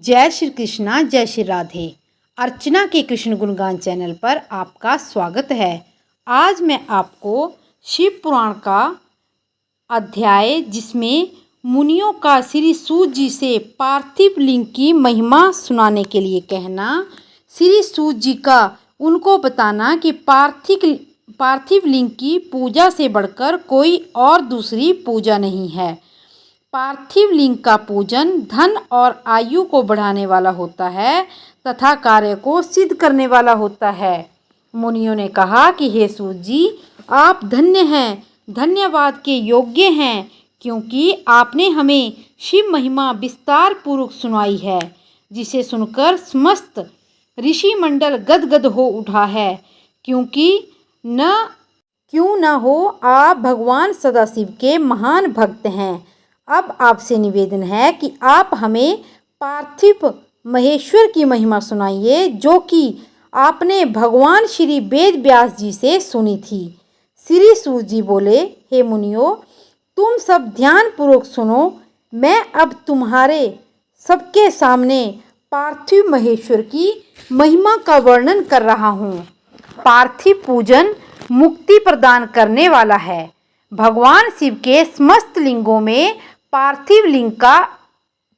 जय श्री कृष्णा, जय श्री राधे। अर्चना के कृष्ण गुणगान चैनल पर आपका स्वागत है। आज मैं आपको शिव पुराण का अध्याय जिसमें मुनियों का श्री सूत जी से पार्थिव लिंग की महिमा सुनाने के लिए कहना, श्री सूत जी का उनको बताना कि पार्थिव लिंग की पूजा से बढ़कर कोई और दूसरी पूजा नहीं है। पार्थिव लिंग का पूजन धन और आयु को बढ़ाने वाला होता है तथा कार्य को सिद्ध करने वाला होता है। मुनियों ने कहा कि हे सूत जी, आप धन्य हैं, धन्यवाद के योग्य हैं, क्योंकि आपने हमें शिव महिमा विस्तार पूर्वक सुनाई है, जिसे सुनकर समस्त ऋषि मंडल गदगद हो उठा है। क्यों न हो, आप भगवान सदाशिव के महान भक्त हैं। अब आपसे निवेदन है कि आप हमें पार्थिव महेश्वर की महिमा सुनाइए, जो कि आपने भगवान श्री वेद व्यास जी से सुनी थी। श्री सूत जी बोले, हे मुनियों, तुम सब ध्यान पूर्वक सुनो। मैं अब तुम्हारे सबके सामने पार्थिव महेश्वर की महिमा का वर्णन कर रहा हूँ। पार्थिव पूजन मुक्ति प्रदान करने वाला है। भगवान शिव के समस्त लिंगों में पार्थिव लिंग का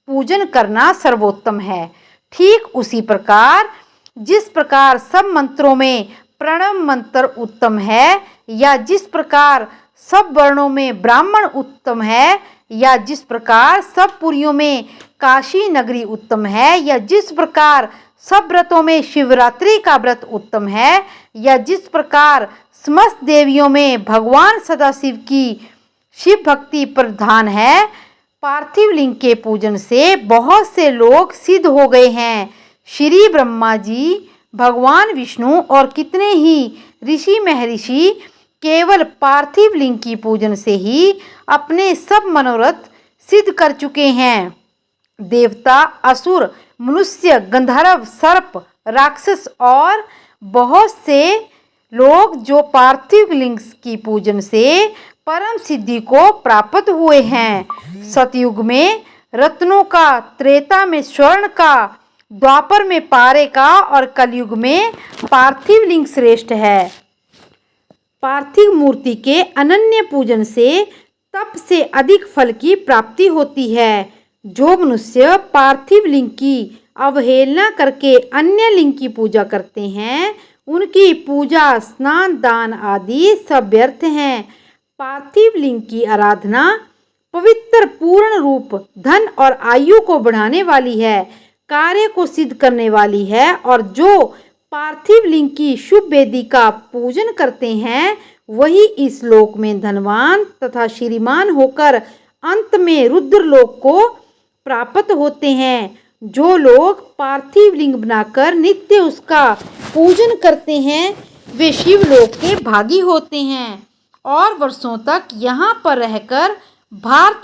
पूजन करना सर्वोत्तम है। ठीक उसी प्रकार जिस प्रकार सब मंत्रों में प्रणव मंत्र उत्तम है, या जिस प्रकार सब वर्णों में ब्राह्मण उत्तम है, या जिस प्रकार सब पुरियों में काशी नगरी उत्तम है, या जिस प्रकार सब व्रतों में शिवरात्रि का व्रत उत्तम है, या जिस प्रकार समस्त देवियों में भगवान सदाशिव की शिव भक्ति प्रधान है, पार्थिव लिंग के पूजन से बहुत से लोग सिद्ध हो गए हैं। श्री ब्रह्मा जी, भगवान विष्णु और कितने ही ऋषि महर्षि केवल पार्थिव लिंग की पूजन से ही अपने सब मनोरथ सिद्ध कर चुके हैं। देवता, असुर, मनुष्य, गंधर्व, सर्प, राक्षस और बहुत से लोग जो पार्थिव लिंग की पूजन से परम सिद्धि को प्राप्त हुए हैं। सतयुग में रत्नों का, त्रेता में स्वर्ण का, द्वापर में पारे का और कलयुग में पार्थिव लिंग श्रेष्ठ है। पार्थिव मूर्ति के अनन्य पूजन से तप से अधिक फल की प्राप्ति होती है। जो मनुष्य पार्थिव लिंग की अवहेलना करके अन्य लिंग की पूजा करते हैं, उनकी पूजा, स्नान, दान आदि सब व्यर्थ हैं। पार्थिव लिंग की आराधना पवित्र, पूर्ण रूप, धन और आयु को बढ़ाने वाली है, कार्य को सिद्ध करने वाली है, और जो पार्थिव लिंग की शुभ वेदी का पूजन करते हैं, वही इस लोक में धनवान तथा श्रीमान होकर अंत में रुद्र लोक को प्राप्त होते हैं। जो लोग पार्थिव लिंग बनाकर नित्य उसका पूजन करते हैं, वे शिवलोक के भागी होते हैं और वर्षों तक यहाँ पर रहकर भारत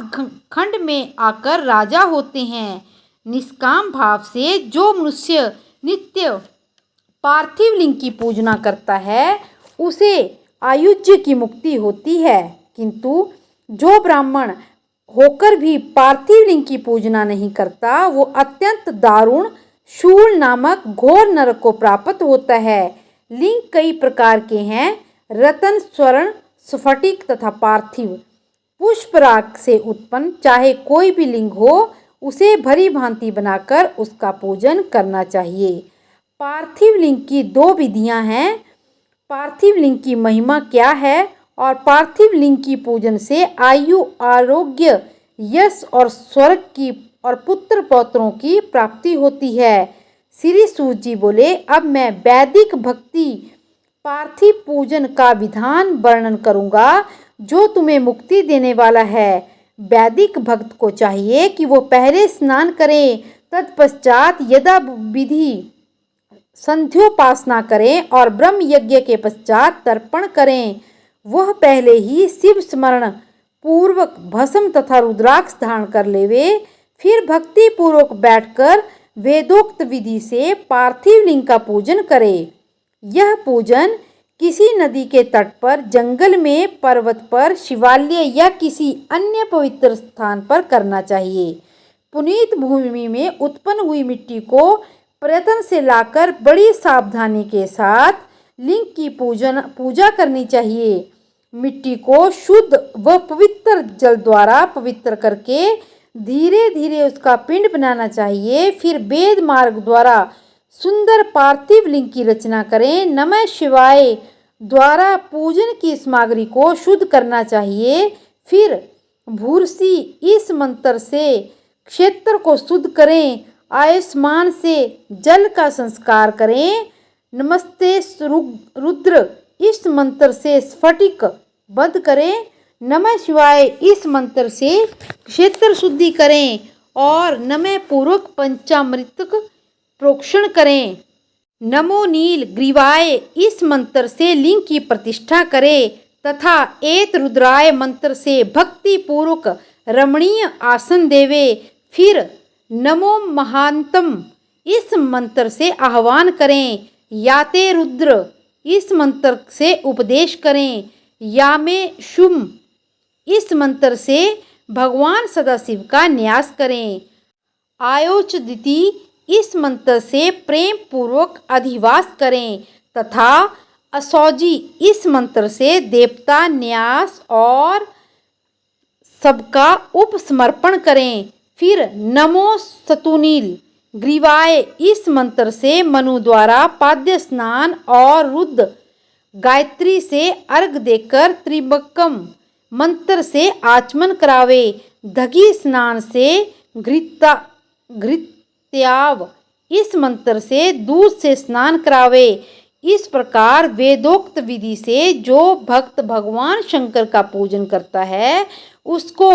खंड में आकर राजा होते हैं। निष्काम भाव से जो मनुष्य नित्य पार्थिव लिंग की पूजना करता है, उसे आयुज्य की मुक्ति होती है, किंतु जो ब्राह्मण होकर भी पार्थिव लिंग की पूजना नहीं करता, वो अत्यंत दारुण शूल नामक घोर नरक को प्राप्त होता है। लिंग कई प्रकार के हैं: रतन, स्वर्ण, स्फटिक तथा पार्थिव। पुष्पराग से उत्पन्न चाहे कोई भी लिंग हो, उसे भली भांति बनाकर उसका पूजन करना चाहिए। पार्थिव लिंग की दो विधियां हैं। पार्थिव लिंग की महिमा क्या है और पार्थिव लिंग की पूजन से आयु, आरोग्य, यश और स्वर्ग की और पुत्र पौत्रों की प्राप्ति होती है। श्री सूत जी बोले, अब मैं वैदिक भक्ति पार्थिव पूजन का विधान वर्णन करूंगा, जो तुम्हें मुक्ति देने वाला है। वैदिक भक्त को चाहिए कि वो पहले स्नान करें, तत्पश्चात यदा विधि संध्योपासना करें और ब्रह्म यज्ञ के पश्चात तर्पण करें। वह पहले ही शिव स्मरण पूर्वक भस्म तथा रुद्राक्ष धारण कर लेवे, फिर भक्ति पूर्वक बैठकर वेदोक्त विधि से पार्थिव लिंग का पूजन करे। यह पूजन किसी नदी के तट पर, जंगल में, पर्वत पर, शिवालय या किसी अन्य पवित्र स्थान पर करना चाहिए। पुनीत भूमि में उत्पन्न हुई मिट्टी को प्रयत्न से लाकर बड़ी सावधानी के साथ लिंग की पूजा करनी चाहिए। मिट्टी को शुद्ध व पवित्र जल द्वारा पवित्र करके धीरे धीरे उसका पिंड बनाना चाहिए। फिर वेद मार्ग द्वारा सुंदर पार्थिव लिंग की रचना करें। नमः शिवाय द्वारा पूजन की सामग्री को शुद्ध करना चाहिए। फिर भूर्सी इस मंत्र से क्षेत्र को शुद्ध करें। आयुष्मान से जल का संस्कार करें। नमस्ते रुद्र इस मंत्र से स्फटिक बद्ध करें। नमः शिवाय इस मंत्र से क्षेत्र शुद्धि करें और नमः पूर्वक पंचामृतक प्रोक्षण करें। नमो नील ग्रीवाय इस मंत्र से लिंग की प्रतिष्ठा करें तथा एत रुद्राय मंत्र से भक्ति पूर्वक रमणीय आसन देवे। फिर नमो महांतम इस मंत्र से आह्वान करें। याते रुद्र इस मंत्र से उपदेश करें। यामे शुम इस मंत्र से भगवान सदाशिव का न्यास करें। आयोचदिति इस मंत्र से प्रेम पूर्वक अधिवास करें तथा असौजी इस मंत्र से देवता न्यास और सबका उपसमर्पण करें। फिर नमो सतुनील ग्रीवाय इस मंत्र से मनु द्वारा पाद्य स्नान और रुद्र गायत्री से अर्घ देकर त्रिबकम मंत्र से आचमन करावे। दधी स्नान से घृत्याव इस मंत्र से दूध से स्नान करावे। इस प्रकार वेदोक्त विधि से जो भक्त भगवान शंकर का पूजन करता है उसको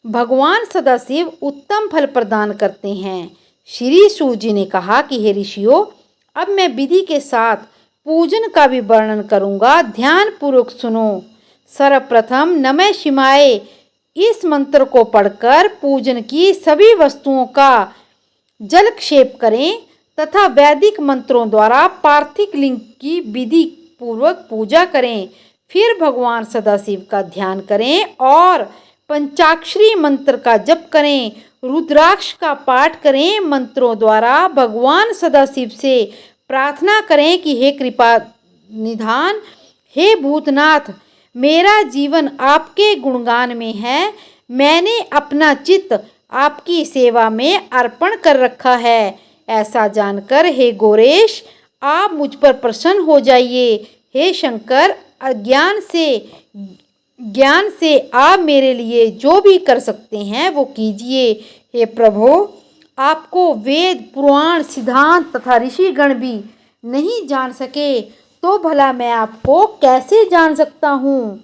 भगवान सदाशिव उत्तम फल प्रदान करते हैं। श्री सूत जी ने कहा कि हे ऋषियों, अब मैं विधि के साथ पूजन का भी वर्णन करूंगा, ध्यान पूर्वक सुनो। सर्वप्रथम नमः शिवाय इस मंत्र को पढ़कर पूजन की सभी वस्तुओं का जलक्षेप करें तथा वैदिक मंत्रों द्वारा पार्थिव लिंग की विधि पूर्वक पूजा करें। फिर भगवान सदाशिव का ध्यान करें और पंचाक्षरी मंत्र का जप करें। रुद्राक्ष का पाठ करें। मंत्रों द्वारा भगवान सदाशिव से प्रार्थना करें कि हे कृपा निधान, हे भूतनाथ, मेरा जीवन आपके गुणगान में है। मैंने अपना चित्त आपकी सेवा में अर्पण कर रखा है। ऐसा जानकर हे गोरेश, आप मुझ पर प्रसन्न हो जाइए। हे शंकर, ज्ञान से आप मेरे लिए जो भी कर सकते हैं वो कीजिए। हे प्रभु, आपको वेद पुराण सिद्धांत तथा ऋषिगण भी नहीं जान सके तो भला मैं आपको कैसे जान सकता हूँ।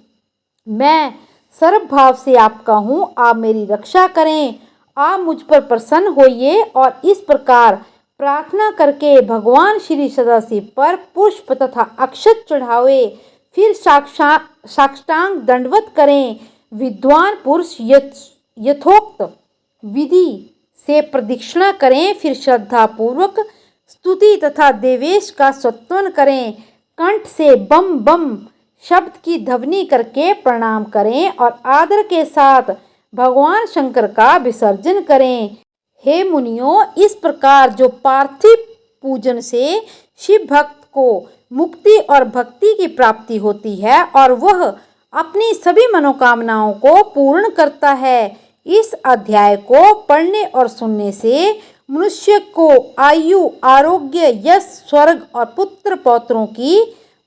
मैं सर्वभाव से आपका हूँ, आप मेरी रक्षा करें। आप मुझ पर प्रसन्न होइए। और इस प्रकार प्रार्थना करके भगवान श्री सदाशिव पर पुष्प तथा अक्षत चढ़ावे। फिर साष्टांग दंडवत करें। विद्वान पुरुष यथोक्त विधि से प्रदक्षिणा करें। फिर श्रद्धा पूर्वक स्तुति तथा देवेश का स्तवन करें। कंठ से बम बम शब्द की ध्वनि करके प्रणाम करें और आदर के साथ भगवान शंकर का विसर्जन करें। हे मुनियों, इस प्रकार जो पार्थिव पूजन से शिव भक्त को मुक्ति और भक्ति की प्राप्ति होती है और वह अपनी सभी मनोकामनाओं को पूर्ण करता है। इस अध्याय को पढ़ने और सुनने से मनुष्य को आयु, आरोग्य, यश, स्वर्ग और पुत्र पौत्रों की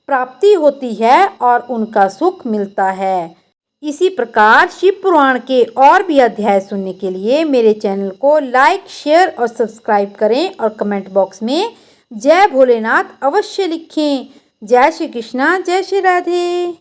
प्राप्ति होती है और उनका सुख मिलता है। इसी प्रकार शिव पुराण के और भी अध्याय सुनने के लिए मेरे चैनल को लाइक, शेयर और सब्सक्राइब करें और कमेंट बॉक्स में जय भोलेनाथ अवश्य लिखें। जय श्री कृष्णा, जय श्री राधे।